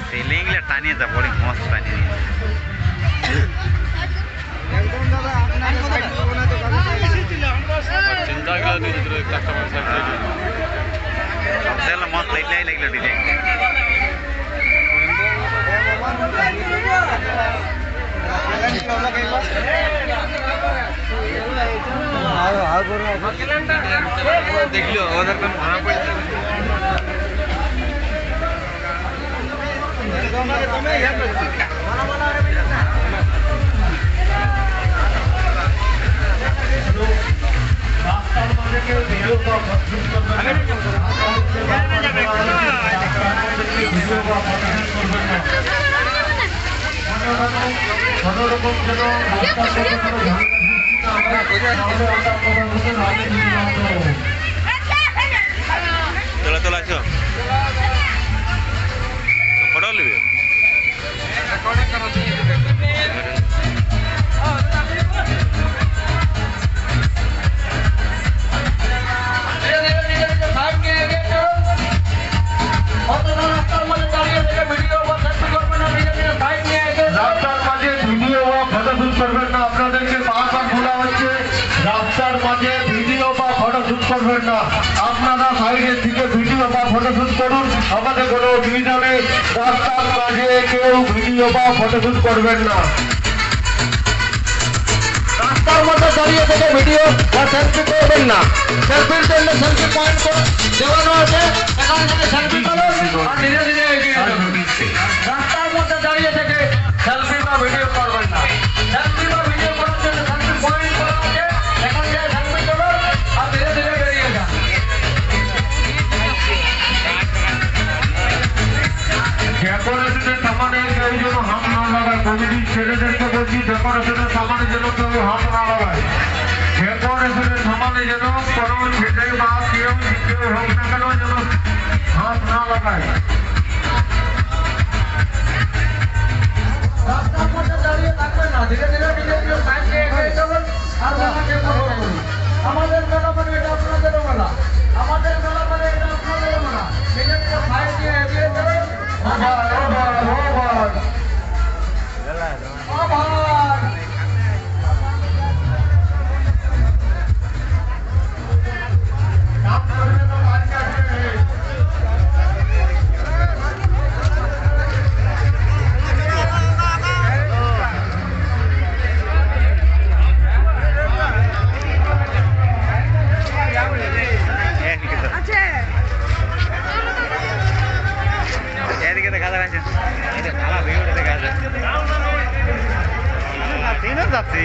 সিলিংলে টানিয়ে যা বড় মস্ত টানিয়ে চিন্তা করে কাস্টমার সাথে মস্ত লাইট লাগলো ডিজাইন দেখলো ওদের কোন ভাড়া পড়ছে চলো চলো আসো ফটো নেবে রাস্তার মাঝে ভিডিও বা ফটোশুট করবেন না আপনারা সাইডের দিকে ভিডিও বা ফটোশুট করুন আমাদের কোনো অসুবিধা নেই রাস্তার মাঝে কেউ ভিডিও বা ফটোশুট করবেন না রাস্তার মধ্যে দাঁড়িয়ে থেকে ভিডিও বা সেলফি করবেন না সেলফির জন্য সেলফি পয়েন্ট দেওয়ানো আছে এখান থেকে সেলফি করুন আর ধীরে ধীরে এগিয়ে যান রাস্তার মধ্যে দাঁড়িয়ে থেকে সেলফি বা ভিডিও করবেন না সেলফি বা ভিডিও করার জন্য সেলফি পয়েন্ট করা আছে এখান থেকে সেলফি করুন আর ধীরে ধীরে বেরিয়ে যান ডেকোরেশনের সামানে কেউ যেন হাত না লাগায় কমিটির ছেলেদেরকে বলছি ডেকোরেশনের সামানে যেন কেউ হাত না লাগায় ডেকোরেশনের সামানে যেন কোনো ছেলে বা কেউ হোক না কেন যেন হাত না লাগায় রাস্তার মধ্যে দাঁড়িয়ে থাকবেন না ধীরে ধীরে নিজের সাইডে এগিয়ে যাবেন আর মেলাকে ফলো করুন আমাদের মেলা মানে এটা আপনাদেরও মেলা আমাদের মেলা মানে এটা আপনাদেরও মেলা নিজের সাইড দিয়ে এগিয়ে যাবেন এদিকে দেখা যাচ্ছে ভালো ভিউটা দেখা যাচ্ছে যাচ্ছি